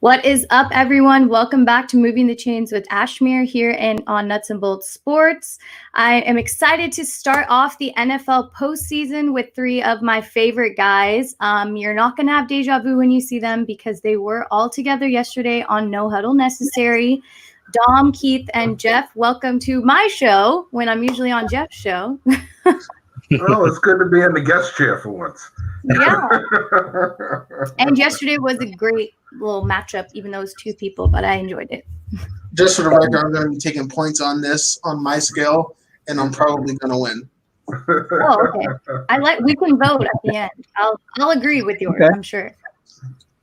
What is up, everyone? Welcome back to Moving the Chains with Ashmere here and on Nuts and Bolts Sports. I am excited to start off the NFL postseason with three of my favorite guys. You're not going to have deja vu when you see them because they were all together yesterday on No Huddle Necessary. Dom, Keith, and Jeff, welcome to my show when I'm usually on Jeff's show. Oh, it's good to be in the guest chair for once. Yeah. And yesterday was a great little matchup, even though it was two people, but I enjoyed it. Just for the record, I'm going to be taking points on this on my scale, and I'm probably going to win. Oh, okay. We can vote at the end. I'll agree with yours, okay. I'm sure.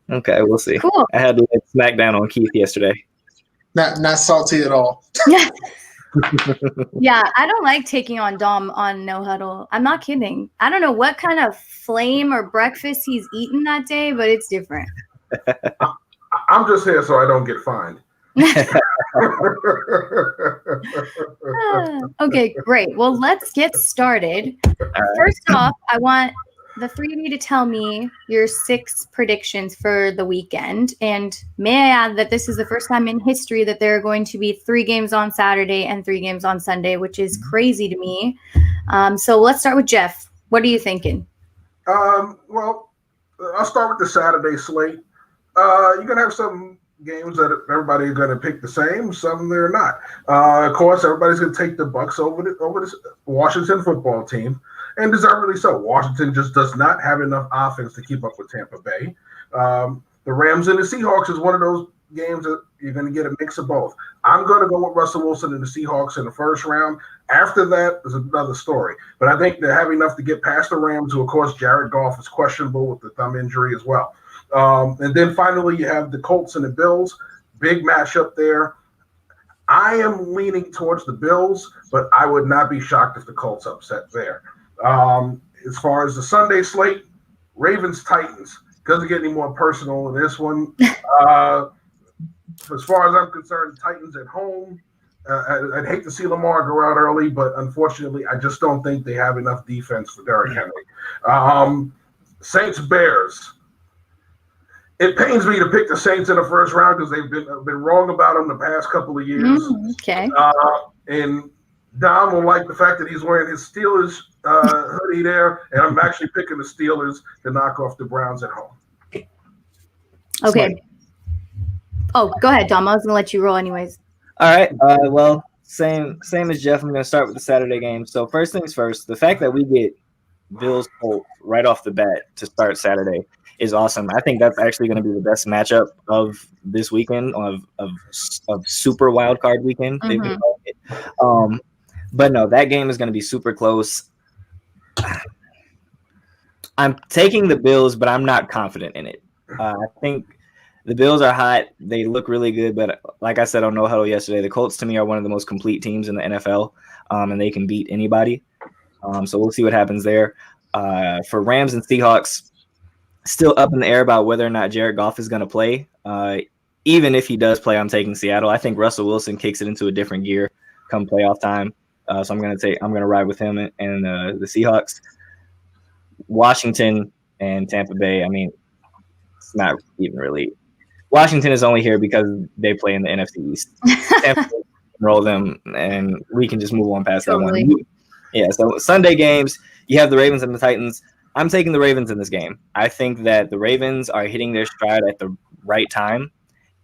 Okay, we'll see. Cool. I had to smack down on Keith yesterday. Not salty at all. Yeah, I don't like taking on Dom on No Huddle. I'm not kidding. I don't know what kind of flame or breakfast he's eaten that day, but it's different. I'm just here so I don't get fined. Okay, great. Well, let's get started. First off, I want the three of you to tell me your 6 predictions for the weekend. And may I add that this is the first time in history that there are going to be 3 games on Saturday and 3 games on Sunday, which is crazy to me. So let's start with Jeff. What are you thinking? Well, I'll start with the Saturday slate. You're going to have some games that everybody's going to pick the same, some they're not. Of course, everybody's going to take the Bucs over the Washington football team. And deservedly so. Washington just does not have enough offense to keep up with Tampa Bay. The Rams and the Seahawks is one of those games that you're going to get a mix of both. I'm going to go with Russell Wilson and the Seahawks in the first round. After that is another story. But I think they have enough to get past the Rams, who, of course, Jared Goff is questionable with the thumb injury as well. And then finally, you have the Colts and the Bills. Big matchup there. I am leaning towards the Bills, but I would not be shocked if the Colts upset there. As far as the Sunday slate, Ravens-Titans. Doesn't get any more personal in this one. As far as I'm concerned, Titans at home. I'd hate to see Lamar go out early, but unfortunately, I just don't think they have enough defense for Derrick Henry. Saints-Bears. It pains me to pick the Saints in the first round because they've been wrong about them the past couple of years. Okay. And Dom will like the fact that he's wearing his Steelers hoodie there, and I'm actually picking the Steelers to knock off the Browns at home. Okay. Oh, go ahead, Dom. I was going to let you roll anyways. All right. Well, same as Jeff. I'm going to start with the Saturday game. So first things first, the fact that we get Bills Colts right off the bat to start Saturday is awesome. I think that's actually going to be the best matchup of this weekend of super wild card weekend. Mm-hmm. But no, that game is going to be super close. I'm taking the Bills, but I'm not confident in it. I think the Bills are hot. They look really good, but like I said on No Huddle yesterday, the Colts to me are one of the most complete teams in the NFL, and they can beat anybody. So we'll see what happens there. For Rams and Seahawks, still up in the air about whether or not Jared Goff is going to play. Even if he does play, I'm taking Seattle. I think Russell Wilson kicks it into a different gear come playoff time. So I'm going to ride with him and the Seahawks. Washington and Tampa Bay. I mean, it's not even really. Washington is only here because they play in the NFC East. Tampa Bay, roll them, and we can just move on past that one. Yeah. So Sunday games, you have the Ravens and the Titans. I'm taking the Ravens in this game. I think that the Ravens are hitting their stride at the right time,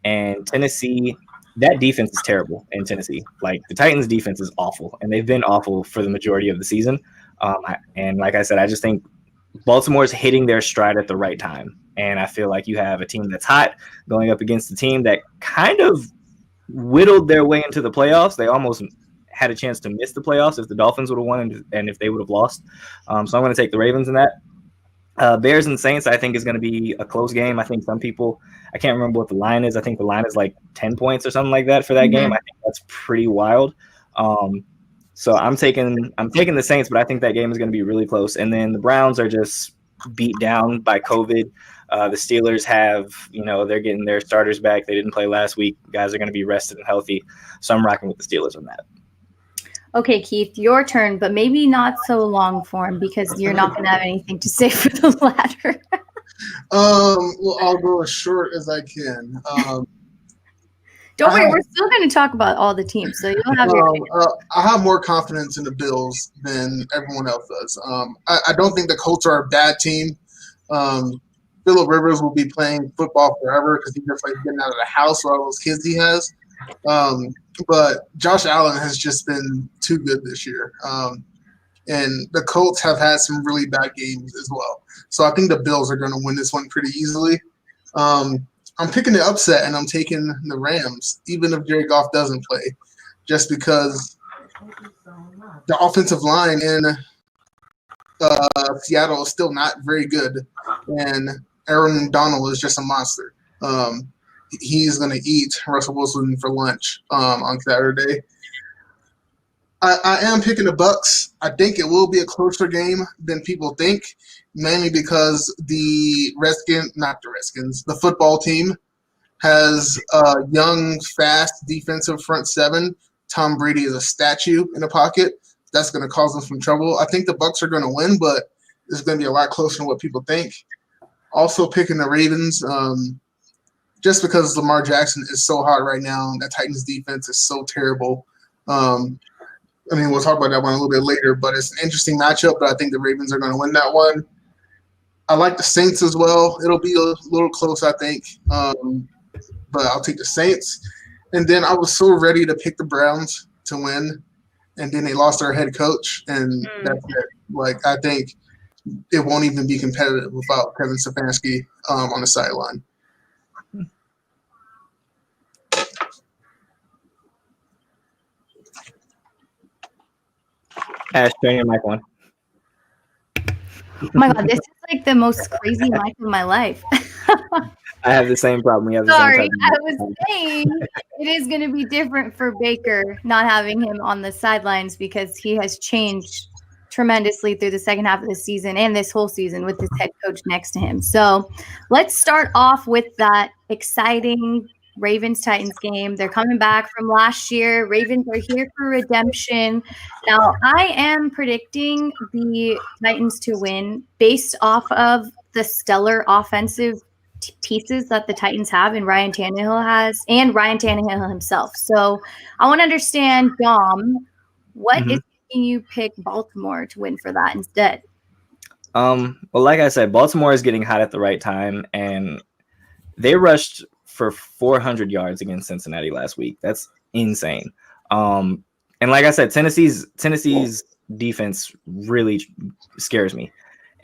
and Tennessee. That defense is terrible in Tennessee. Like, the Titans' defense is awful, and they've been awful for the majority of the season. And like I said, I just think Baltimore's hitting their stride at the right time. And I feel like you have a team that's hot going up against a team that kind of whittled their way into the playoffs. They almost had a chance to miss the playoffs if the Dolphins would have won and if they would have lost. So I'm going to take the Ravens in that. Bears and Saints, I think, is going to be a close game. I think some people, I can't remember what the line is. I think the line is like 10 points or something like that for that game. I think that's pretty wild. So I'm taking the Saints, but I think that game is going to be really close. And then the Browns are just beat down by COVID. The Steelers have, they're getting their starters back. They didn't play last week. Guys are going to be rested and healthy. So I'm rocking with the Steelers on that. Okay, Keith, your turn, but maybe not so long form because you're not going to have anything to say for the latter. Well, I'll go as short as I can. Don't worry, we're still going to talk about all the teams, so you'll have your. I have more confidence in the Bills than everyone else does. I don't think the Colts are a bad team. Phillip Rivers will be playing football forever because he's just like getting out of the house with all those kids he has. But Josh Allen has just been too good this year. And the Colts have had some really bad games as well. So I think the Bills are going to win this one pretty easily. I'm picking the upset, and I'm taking the Rams, even if Jared Goff doesn't play, just because the offensive line in Seattle is still not very good, and Aaron Donald is just a monster. He's going to eat Russell Wilson for lunch on Saturday. I am picking the Bucks. I think it will be a closer game than people think, mainly because the football team has a young, fast defensive front seven. Tom Brady is a statue in the pocket. That's going to cause them some trouble. I think the Bucks are going to win, but it's going to be a lot closer than what people think. Also picking the Ravens, just because Lamar Jackson is so hot right now. That Titans defense is so terrible. We'll talk about that one a little bit later, but it's an interesting matchup, but I think the Ravens are going to win that one. I like the Saints as well. It'll be a little close, I think, but I'll take the Saints. And then I was so ready to pick the Browns to win, and then they lost their head coach, and that's it. I think it won't even be competitive without Kevin Stefanski on the sideline. Ash, turn your mic on. Oh my God, this is like the most crazy mic of my life. I have the same problem. We have the Sorry, same I was saying it is going to be different for Baker not having him on the sidelines because he has changed tremendously through the second half of the season and this whole season with his head coach next to him. So let's start off with that exciting Ravens-Titans game. They're coming back from last year. Ravens are here for redemption. Now, I am predicting the Titans to win based off of the stellar offensive pieces that the Titans have and Ryan Tannehill himself. So I want to understand, Dom, what is making you pick Baltimore to win for that instead? Well, like I said, Baltimore is getting hot at the right time, and they rushed for 400 yards against Cincinnati last week. That's insane. And like I said, Tennessee's defense really scares me.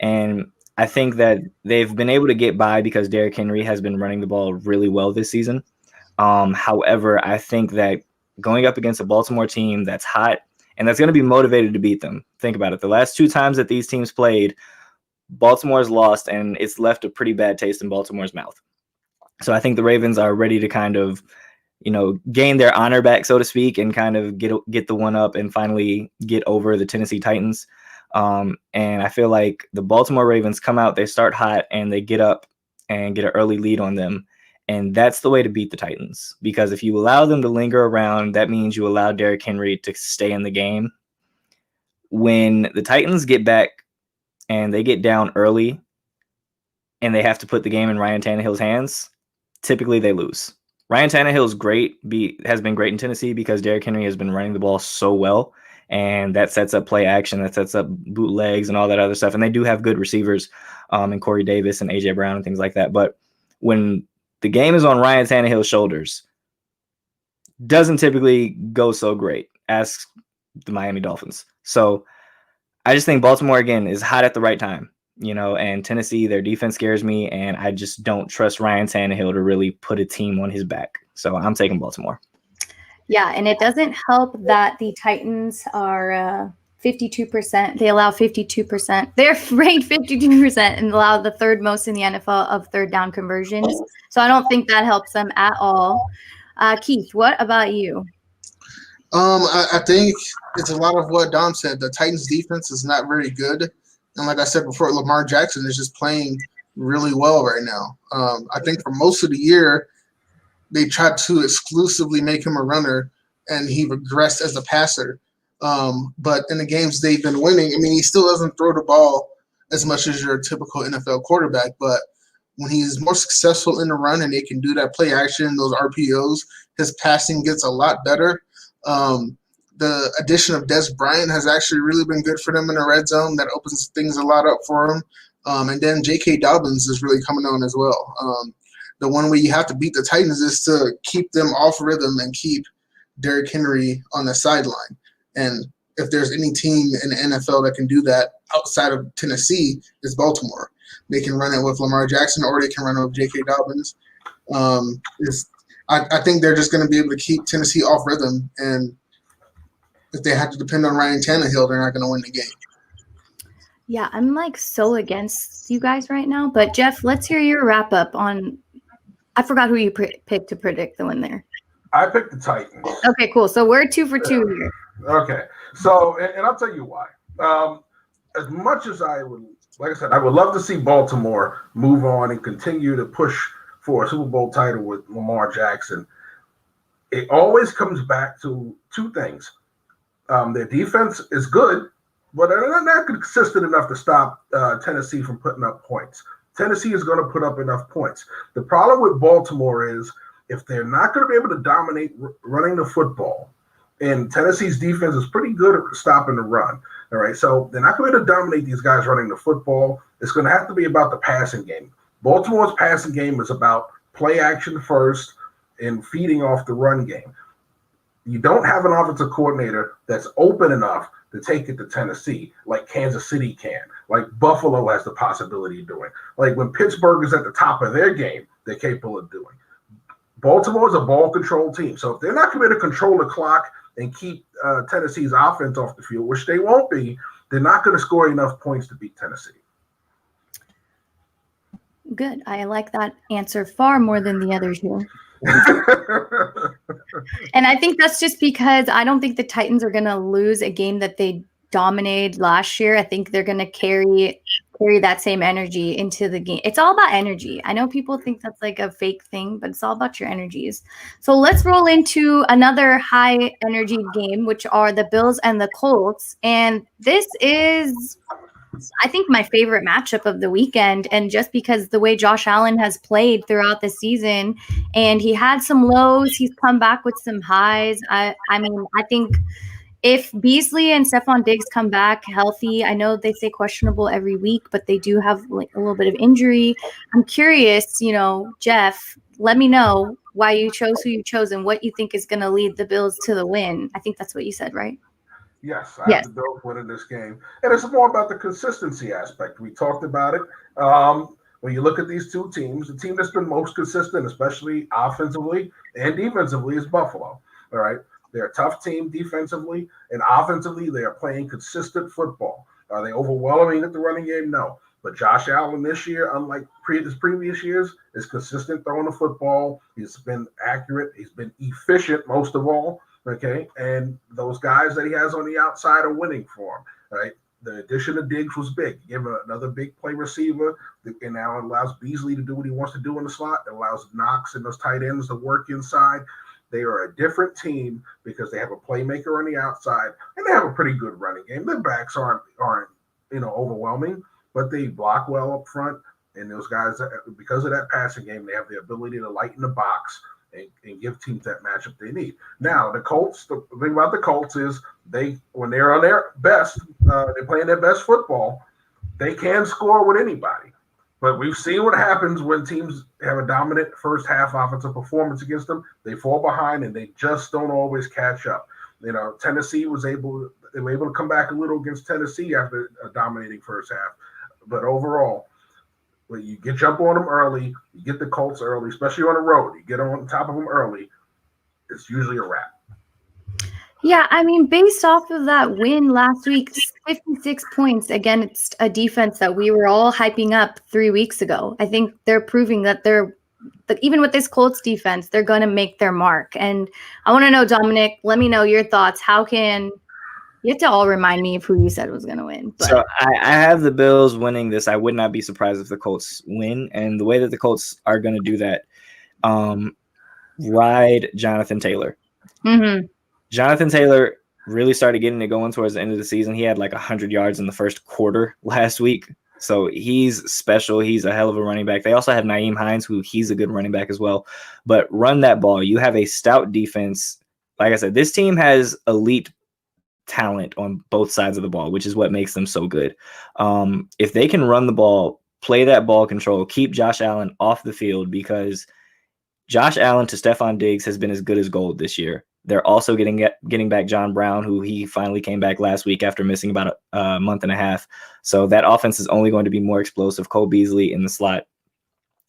And I think that they've been able to get by because Derrick Henry has been running the ball really well this season. However, I think that going up against a Baltimore team that's hot and that's going to be motivated to beat them. Think about it. The last two times that these teams played, Baltimore's lost, and it's left a pretty bad taste in Baltimore's mouth. So I think the Ravens are ready to kind of, gain their honor back, so to speak, and kind of get the one up and finally get over the Tennessee Titans. And I feel like the Baltimore Ravens come out, they start hot, and they get up and get an early lead on them. And that's the way to beat the Titans, because if you allow them to linger around, that means you allow Derrick Henry to stay in the game. When the Titans get back and they get down early and they have to put the game in Ryan Tannehill's hands, typically they lose. Ryan Tannehill's has been great in Tennessee because Derrick Henry has been running the ball so well, and that sets up play action, that sets up bootlegs and all that other stuff. And they do have good receivers in Corey Davis and A.J. Brown and things like that. But when the game is on Ryan Tannehill's shoulders, doesn't typically go so great. Ask the Miami Dolphins. So I just think Baltimore, again, is hot at the right time. And Tennessee, their defense scares me, and I just don't trust Ryan Tannehill to really put a team on his back. So I'm taking Baltimore. Yeah, and it doesn't help that the Titans are 52%. They allow 52%. They're ranked 52% and allow the third most in the NFL of third down conversions. So I don't think that helps them at all. Keith, what about you? I think it's a lot of what Dom said. The Titans defense is not very good. And like I said before, Lamar Jackson is just playing really well right now. I think for most of the year, they tried to exclusively make him a runner, and he regressed as a passer. But in the games they've been winning, he still doesn't throw the ball as much as your typical NFL quarterback. But when he's more successful in the run and they can do that play action, those RPOs, his passing gets a lot better. The addition of Des Bryant has actually really been good for them in the red zone. That opens things a lot up for him. And then J.K. Dobbins is really coming on as well. The one way you have to beat the Titans is to keep them off rhythm and keep Derrick Henry on the sideline. And if there's any team in the NFL that can do that outside of Tennessee, it's Baltimore. They can run it with Lamar Jackson or they can run it with J.K. Dobbins. I think they're just going to be able to keep Tennessee off rhythm. And if they have to depend on Ryan Tannehill, they're not going to win the game. Yeah, I'm like so against you guys right now. But Jeff, let's hear your wrap up on. I forgot who you picked to predict the win there. I picked the Titans. Okay, cool. So we're 2 for 2 here. Okay, so and I'll tell you why. As much as I would, like I said, I would love to see Baltimore move on and continue to push for a Super Bowl title with Lamar Jackson. It always comes back to two things. Their defense is good, but they're not consistent enough to stop Tennessee from putting up points. Tennessee is going to put up enough points. The problem with Baltimore is if they're not going to be able to dominate running the football, and Tennessee's defense is pretty good at stopping the run. All right, so they're not going to dominate these guys running the football. It's going to have to be about the passing game. Baltimore's passing game is about play action first and feeding off the run game. You don't have an offensive coordinator that's open enough to take it to Tennessee like Kansas City can, like Buffalo has the possibility of doing. Like when Pittsburgh is at the top of their game, they're capable of doing. Baltimore is a ball control team. So if they're not going to control the clock and keep Tennessee's offense off the field, which they won't be, they're not going to score enough points to beat Tennessee. Good. I like that answer far more than the others here. And I think that's just because I don't think the Titans are going to lose a game that they dominated last year. I think they're going to carry that same energy into the game. It's all about energy. I know people think that's like a fake thing, but it's all about your energies. So let's roll into another high energy game, which are the Bills and the Colts. And this is, I think, my favorite matchup of the weekend. And just because the way Josh Allen has played throughout the season, and he had some lows, he's come back with some highs. I mean, I think if Beasley and Stephon Diggs come back healthy, I know they say questionable every week, but they do have like a little bit of injury. I'm curious, Jeff, let me know why you chose who you chose and what you think is going to lead the Bills to the win. I think that's what you said, right? Yes, I have the Bills winning this game. And it's more about the consistency aspect. We talked about it. When you look at these two teams, the team that's been most consistent, especially offensively and defensively, is Buffalo. All right. They're a tough team defensively, and offensively, they are playing consistent football. Are they overwhelming at the running game? No. But Josh Allen this year, unlike his previous years, is consistent throwing the football. He's been accurate. He's been efficient most of all. Okay, and those guys that he has on the outside are winning for him. Right. The addition of Diggs was big. Give him another big play receiver, and now it allows Beasley to do what he wants to do in the slot. It allows Knox and those tight ends to work inside. They are a different team because they have a playmaker on the outside, and they have a pretty good running game. Their backs aren't overwhelming, but they block well up front. And those guys, because of that passing game, they have the ability to lighten the box and give teams that matchup they need. Now, the Colts, the thing about the Colts is when they're on their best, they're playing their best football, they can score with anybody. But we've seen what happens when teams have a dominant first half offensive performance against them. They fall behind and they just don't always catch up. Tennessee were able to come back a little against Tennessee after a dominating first half. But overall, when you jump on them early, you get the Colts early, especially on the road, you get on top of them early, it's usually a wrap. Yeah, I mean, based off of that win last week, 56 points against a defense that we were all hyping up 3 weeks ago. I think they're proving that even with this Colts defense, they're going to make their mark. And I want to know, Dominic, let me know your thoughts. You have to all remind me of who you said was going to win. But. So I have the Bills winning this. I would not be surprised if the Colts win. And the way that the Colts are going to do that, ride Jonathan Taylor. Mm-hmm. Jonathan Taylor really started getting it going towards the end of the season. He had like 100 yards in the first quarter last week. So he's special. He's a hell of a running back. They also have Nyheim Hines, who he's a good running back as well. But run that ball. You have a stout defense. Like I said, this team has elite talent on both sides of the ball, which is what makes them so good. If they can run the ball, play that ball control, keep Josh Allen off the field, because Josh Allen to Stephon Diggs has been as good as gold this year. They're also getting back John Brown, who he finally came back last week after missing about a month and a half. So that offense is only going to be more explosive. Cole Beasley in the slot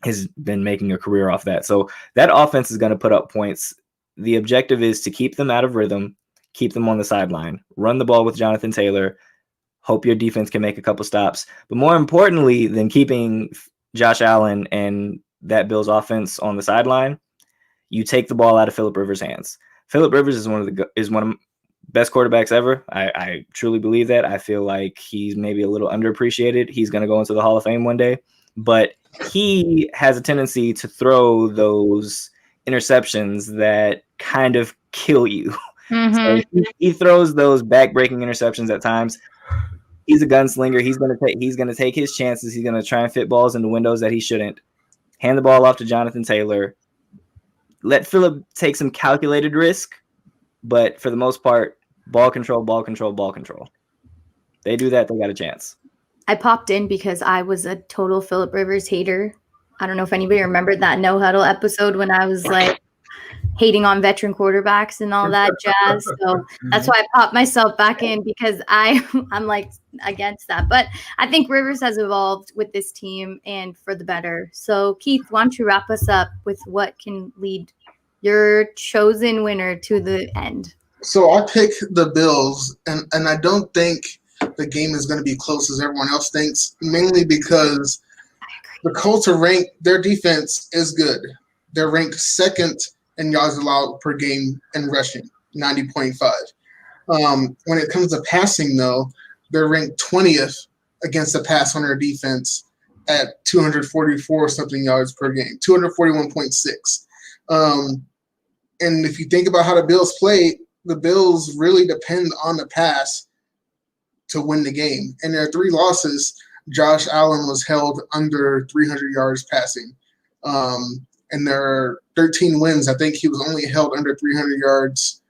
has been making a career off that. So that offense is going to put up points. The objective is to keep them out of rhythm, keep them on the sideline, run the ball with Jonathan Taylor, hope your defense can make a couple stops. But more importantly than keeping Josh Allen and that Bills offense on the sideline, you take the ball out of Phillip Rivers' hands. Phillip Rivers is one of the best quarterbacks ever. I truly believe that. I feel like he's maybe a little underappreciated. He's going to go into the Hall of Fame one day, but he has a tendency to throw those interceptions that kind of kill you. So he throws those back-breaking interceptions at times. He's a gunslinger. He's going to take his chances. He's going to try and fit balls into windows that he shouldn't. Hand the ball off to Jonathan Taylor. Let Phillip take some calculated risk, but for the most part, ball control, ball control, ball control. They do that, they got a chance. I popped in because I was a total Phillip Rivers hater. I don't know if anybody remembered that No Huddle episode when I was like hating on veteran quarterbacks and all that jazz. So that's why I popped myself back in, because I'm like against that. But I think Rivers has evolved with this team and for the better. So Keith, why don't you wrap us up with what can lead your chosen winner to the end? So I pick the Bills, and I don't think the game is going to be close as everyone else thinks, mainly because the Colts are ranked, their defense is good. They're ranked second in yards allowed per game and rushing, 90.5. When it comes to passing, though, they're ranked 20th against the pass on their defense at 244 something yards per game, 241.6. And if you think about how the Bills play, the Bills really depend on the pass to win the game. In their 3 losses, Josh Allen was held under 300 yards passing. In their 13 wins, I think he was only held under 300 yards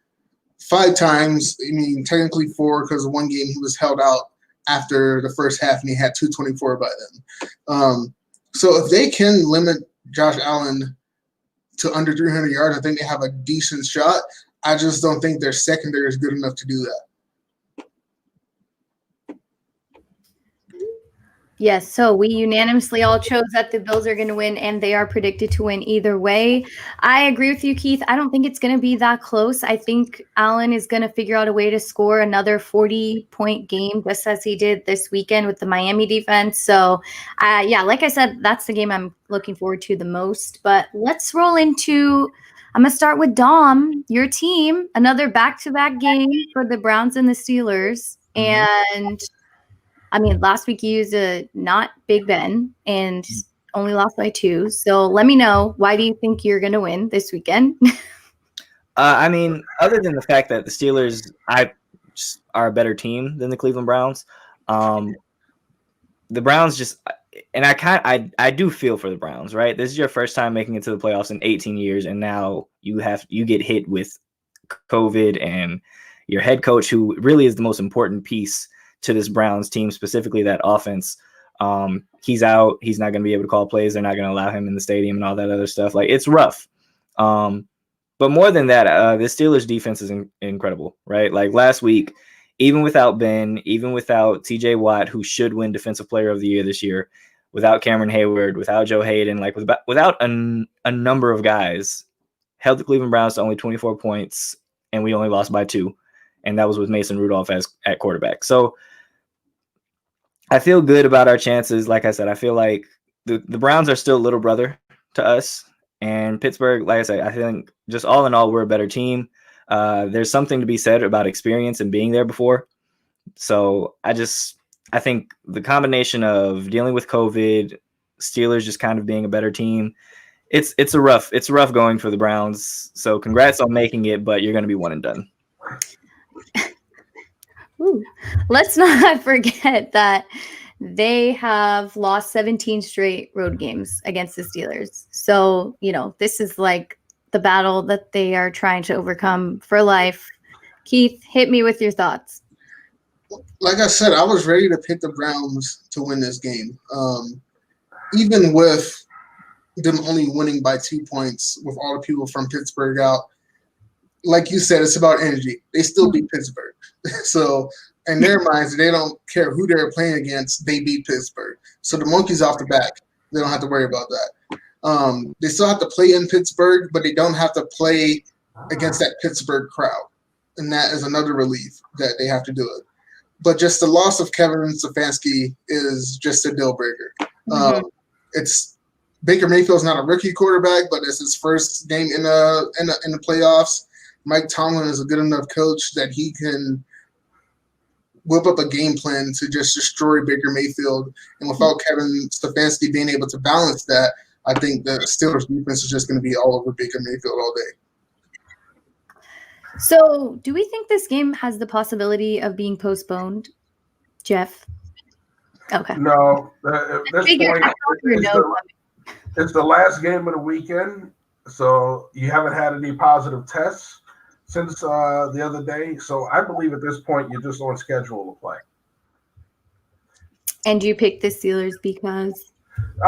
5 times. I mean, technically 4, because one game he was held out after the first half and he had 224 by then. So if they can limit Josh Allen to under 300 yards, I think they have a decent shot. I just don't think their secondary is good enough to do that. Yes, so we unanimously all chose that the Bills are going to win, and they are predicted to win either way. I agree with you, Keith. I don't think it's going to be that close. I think Allen is going to figure out a way to score another 40-point game, just as he did this weekend with the Miami defense. So, yeah, like I said, that's the game I'm looking forward to the most. But let's roll into – I'm going to start with Dom, your team, another back-to-back game for the Browns and the Steelers. And – I mean, last week you used a not Big Ben and only lost by 2. So let me know, why do you think you're going to win this weekend? I mean, other than the fact that the Steelers are a better team than the Cleveland Browns, the Browns just – and I do feel for the Browns, right? This is your first time making it to the playoffs in 18 years, and now you get hit with COVID, and your head coach, who really is the most important piece to this Browns team, specifically that offense. He's out. He's not going to be able to call plays. They're not going to allow him in the stadium and all that other stuff. Like, it's rough. But more than that, the Steelers defense is incredible, right? Like last week, even without Ben, even without TJ Watt, who should win Defensive Player of the Year this year, without Cameron Hayward, without Joe Hayden, like without a number of guys, held the Cleveland Browns to only 24 points, and we only lost by 2. And that was with Mason Rudolph at quarterback. So I feel good about our chances. Like I said, I feel like the Browns are still little brother to us. And Pittsburgh, like I said, I think just all in all, we're a better team. There's something to be said about experience and being there before. So I think the combination of dealing with COVID, Steelers just kind of being a better team, it's rough going for the Browns. So congrats on making it, but you're going to be one and done. Ooh. Let's not forget that they have lost 17 straight road games against the Steelers. So, this is like the battle that they are trying to overcome for life. Keith, hit me with your thoughts. Like I said, I was ready to pick the Browns to win this game. Even with them only winning by 2 points with all the people from Pittsburgh out, like you said, it's about energy. They still beat Pittsburgh. So in their minds, they don't care who they're playing against. They beat Pittsburgh. So the monkey's off the back. They don't have to worry about that. They still have to play in Pittsburgh, but they don't have to play against that Pittsburgh crowd. And that is another relief that they have to do it. But just the loss of Kevin Stefanski is just a deal breaker. It's Baker Mayfield's not a rookie quarterback, but it's his first game in the playoffs. Mike Tomlin is a good enough coach that he can whip up a game plan to just destroy Baker Mayfield. And without Kevin Stefanski being able to balance that, I think the Steelers defense is just going to be all over Baker Mayfield all day. So, do we think this game has the possibility of being postponed, Jeff? Okay. No, at this point, it's the last game of the weekend, so you haven't had any positive tests since the other day. So I believe at this point you're just on schedule to play. And you picked the Steelers because?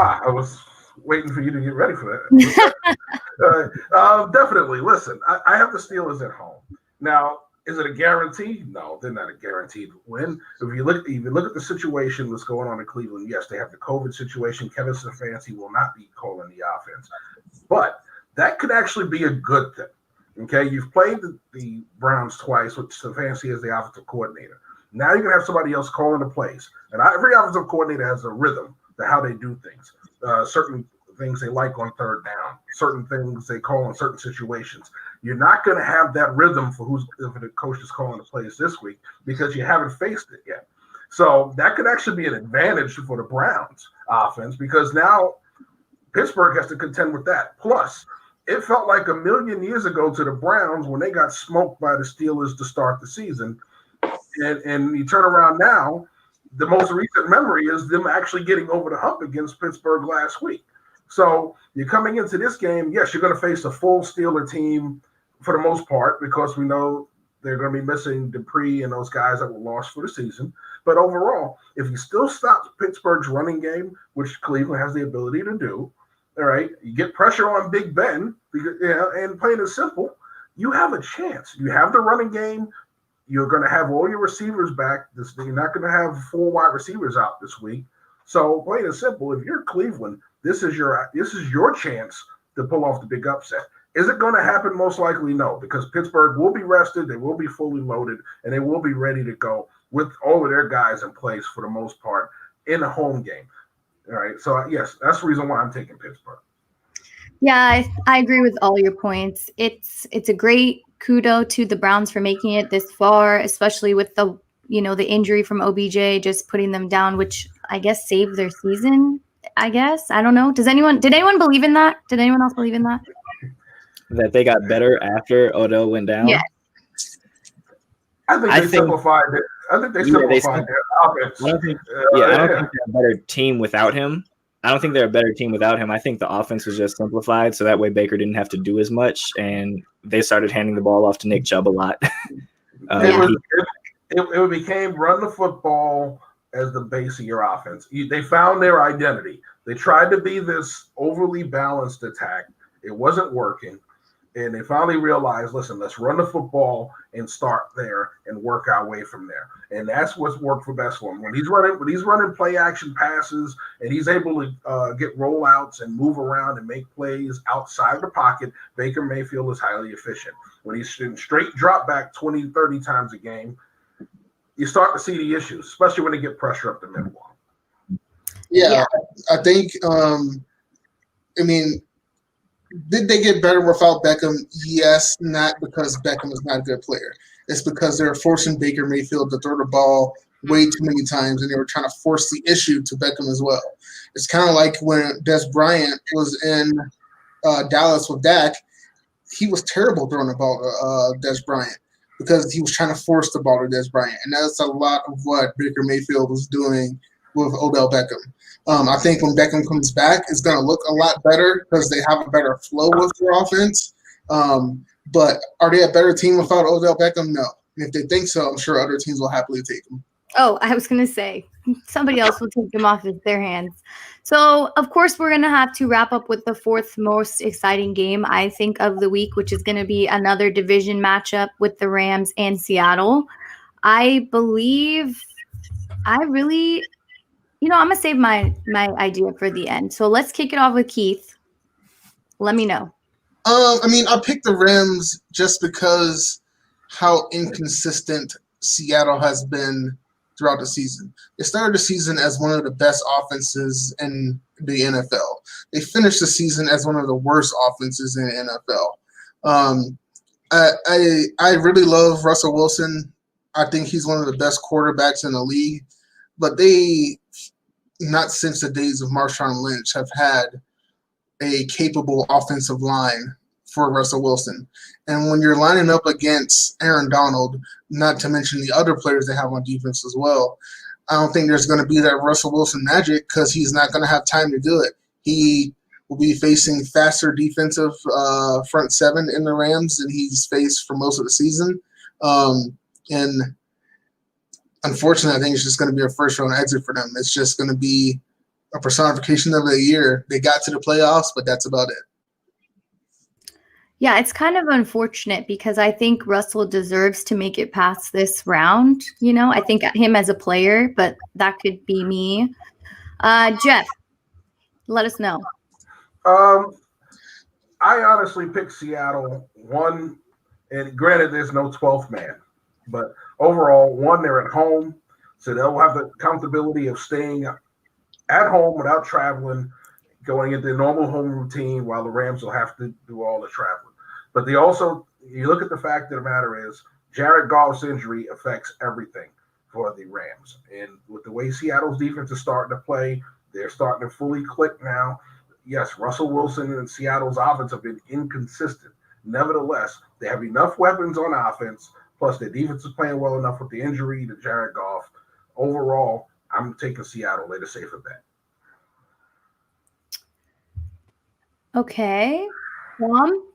I was waiting for you to get ready for that. Definitely. Listen, I have the Steelers at home. Now, is it a guarantee? No, they're not a guaranteed win. If you look at the situation that's going on in Cleveland, yes, they have the COVID situation. Kevin Stefanski will not be calling the offense. But that could actually be a good thing. Okay, you've played the Browns twice with Stefanski as the offensive coordinator. Now you're going to have somebody else calling the plays. And every offensive coordinator has a rhythm to how they do things. Certain things they like on third down, certain things they call in certain situations. You're not going to have that rhythm for the coach is calling the plays this week because you haven't faced it yet. So that could actually be an advantage for the Browns offense because now Pittsburgh has to contend with that. Plus, it felt like a million years ago to the Browns when they got smoked by the Steelers to start the season. And you turn around now, the most recent memory is them actually getting over the hump against Pittsburgh last week. So you're coming into this game, yes, you're going to face a full Steeler team for the most part because we know they're going to be missing Dupree and those guys that were lost for the season. But overall, if you still stop Pittsburgh's running game, which Cleveland has the ability to do, all right, you get pressure on Big Ben, and plain and simple, you have a chance. You have the running game. You're going to have all your receivers back. You're not going to have 4 wide receivers out this week. So plain and simple, if you're Cleveland, this is your chance to pull off the big upset. Is it going to happen? Most likely no, because Pittsburgh will be rested, they will be fully loaded, and they will be ready to go with all of their guys in place for the most part in a home game. All right, so yes, that's the reason why I'm taking Pittsburgh. Yeah, I agree with all your points. It's a great kudo to the Browns for making it this far, especially with the injury from OBJ just putting them down, which I guess saved their season. I guess. I don't know. Did anyone believe in that? Did anyone else believe in that? That they got better after Odell went down? Yeah. I think they simplified it. I think they simplified their offense. I don't think they're a better team without him. I think the offense was just simplified, so that way Baker didn't have to do as much, and they started handing the ball off to Nick Chubb a lot. It became run the football as the base of your offense. They found their identity. They tried to be this overly balanced attack. It wasn't working. And they finally realized, listen, let's run the football and start there and work our way from there. And that's what's worked for best for him. When he's running play action passes and he's able to get rollouts and move around and make plays outside the pocket, Baker Mayfield is highly efficient. When he's in straight drop back 20, 30 times a game, you start to see the issues, especially when they get pressure up the middle. Yeah. I think, did they get better without Beckham? Yes, not because Beckham is not a good player. It's because they were forcing Baker Mayfield to throw the ball way too many times, and they were trying to force the issue to Beckham as well. It's kind of like when Des Bryant was in Dallas with Dak. He was terrible throwing the ball to Des Bryant because he was trying to force the ball to Des Bryant. And that's a lot of what Baker Mayfield was doing with Odell Beckham. I think when Beckham comes back, it's going to look a lot better because they have a better flow with their offense. But are they a better team without Odell Beckham? No. And if they think so, I'm sure other teams will happily take him. Oh, I was going to say, somebody else will take him off of their hands. So, of course, we're going to have to wrap up with the fourth most exciting game, I think, of the week, which is going to be another division matchup with the Rams and Seattle. I believe I'm going to save my idea for the end. So let's kick it off with Keith. Let me know. I picked the Rams just because how inconsistent Seattle has been throughout the season. They started the season as one of the best offenses in the NFL. They finished the season as one of the worst offenses in the NFL. I really love Russell Wilson. I think he's one of the best quarterbacks in the league. But they, not since the days of Marshawn Lynch, have had a capable offensive line for Russell Wilson. And when you're lining up against Aaron Donald, not to mention the other players they have on defense as well, I don't think there's going to be that Russell Wilson magic because he's not going to have time to do it. He will be facing faster defensive front seven in the Rams than he's faced for most of the season. And unfortunately, I think it's just going to be a first-round exit for them. It's just going to be a personification of the year. They got to the playoffs, but that's about it. Yeah, it's kind of unfortunate because I think Russell deserves to make it past this round. I think him as a player, but that could be me. Jeff, let us know. I honestly picked Seattle. One, and granted, there's no 12th man, but overall, one, they're at home, so they'll have the comfortability of staying at home without traveling, going into their normal home routine, while the Rams will have to do all the traveling. But they also, you look at the fact of the matter is, Jared Goff's injury affects everything for the Rams. And with the way Seattle's defense is starting to play, they're starting to fully click now. Yes, Russell Wilson and Seattle's offense have been inconsistent. Nevertheless, they have enough weapons on offense, plus their defense is playing well enough with the injury to Jared Goff. Overall, I'm taking Seattle. They're the safer bet. Okay. Tom?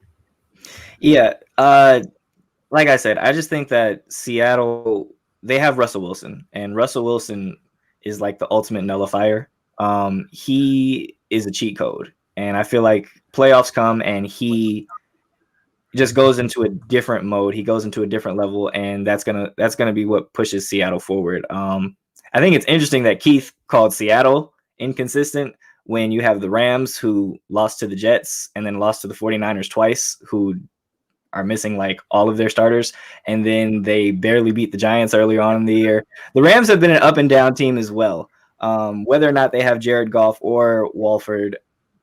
Yeah. Like I said, I just think that Seattle, they have Russell Wilson, and Russell Wilson is like the ultimate nullifier. He is a cheat code, and I feel like playoffs come and he just goes into a different mode. He goes into a different level, and that's gonna be what pushes Seattle forward. I think it's interesting that Keith called Seattle inconsistent when you have the Rams, who lost to the Jets and then lost to the 49ers twice, who are missing like all of their starters, and then they barely beat the Giants earlier on in the year. The Rams have been an up and down team as well. Whether or not they have Jared Goff or Walford,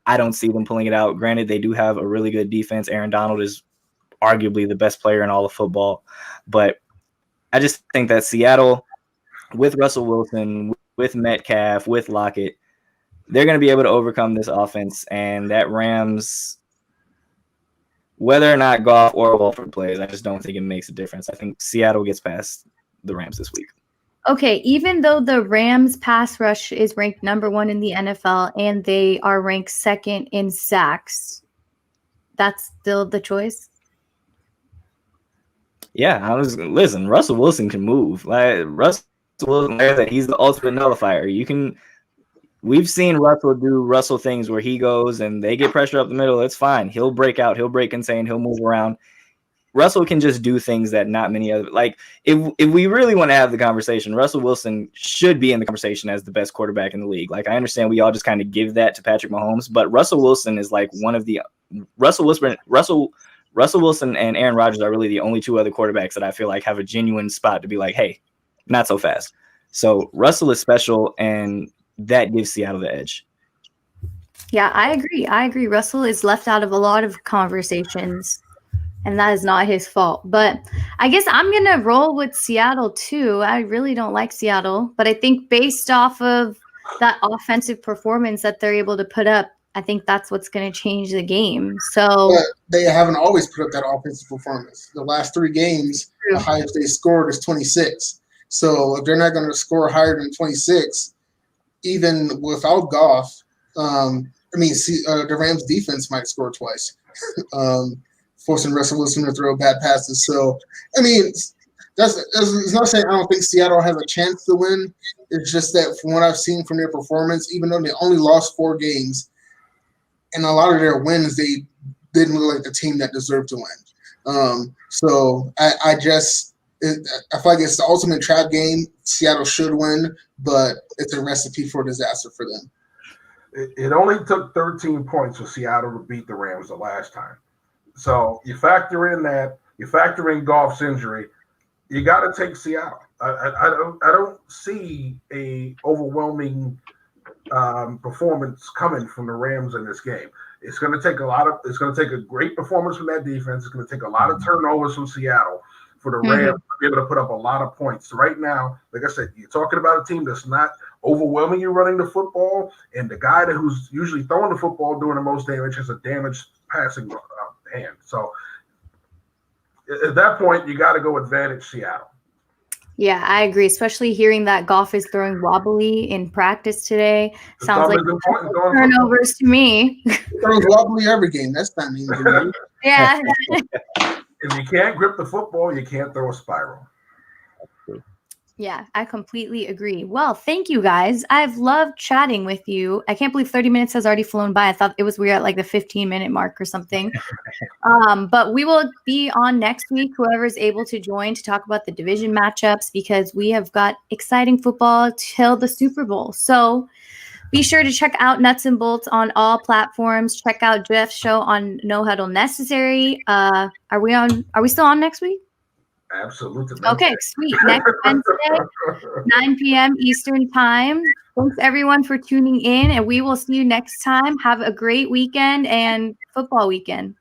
I don't see them pulling it out. Granted, they do have a really good defense. Aaron Donald is arguably the best player in all of football, but I just think that Seattle, with Russell Wilson, with Metcalf, with Lockett, they're going to be able to overcome this offense. And that Rams, whether or not Goff or Walford plays, I just don't think it makes a difference. I think Seattle gets past the Rams this week. Okay, even though the Rams pass rush is ranked number 1 in the NFL and they are ranked second in sacks, that's still the choice? Yeah, listen, Russell Wilson can move. Like Russell Wilson, he's the ultimate nullifier. We've seen Russell do Russell things where he goes and they get pressure up the middle. It's fine. He'll break out. He'll break insane. He'll move around. Russell can just do things that not many other, like if we really want to have the conversation, Russell Wilson should be in the conversation as the best quarterback in the league. Like I understand we all just kind of give that to Patrick Mahomes, but Russell Wilson is like one of the Russell Wilson and Aaron Rodgers are really the only two other quarterbacks that I feel like have a genuine spot to be like, hey, not so fast. So Russell is special, and that gives Seattle the edge. Yeah, I agree. Russell is left out of a lot of conversations, and that is not his fault. But I guess I'm going to roll with Seattle too. I really don't like Seattle, but I think based off of that offensive performance that they're able to put up, I think that's what's going to change the game. So but they haven't always put up that offensive performance. The last 3 games, the highest they scored is 26. So if they're not going to score higher than 26, even without Goff, the Rams defense might score twice, forcing Russell Wilson to throw bad passes. So, I mean, that's not saying I don't think Seattle has a chance to win. It's just that from what I've seen from their performance, even though they only lost 4 games, and a lot of their wins, they didn't look like the team that deserved to win. So I feel like it's the ultimate trap game. Seattle should win, but it's a recipe for disaster for them. It only took 13 points for Seattle to beat the Rams the last time. So you factor in that, you factor in Goff's injury, you got to take Seattle. I don't see a overwhelming performance coming from the Rams in this game. It's going to take a great performance from that defense. It's going to take a lot of turnovers from Seattle for the Rams to be able to put up a lot of points. So right now, like I said, you're talking about a team that's not overwhelming you running the football, and the guy who's usually throwing the football doing the most damage has a damaged passing hand. So at that point, you got to go advantage Seattle. Yeah, I agree. Especially hearing that Goff is throwing wobbly in practice today. Sounds like turnovers to me. Throws wobbly every game. That's not mean to me. Yeah. If you can't grip the football, you can't throw a spiral. Yeah, I completely agree. Well, thank you guys. I've loved chatting with you. I can't believe 30 minutes has already flown by. I thought it was weird at like the 15-minute mark or something. But we will be on next week, whoever's able to join, to talk about the division matchups, because we have got exciting football till the Super Bowl. So be sure to check out Nuts and Bolts on all platforms. Check out Jeff's show on No Huddle Necessary. Are we still on next week? Absolutely. Okay, sweet. Next Wednesday, 9 p.m. Eastern Time. Thanks, everyone, for tuning in, and we will see you next time. Have a great weekend and football weekend.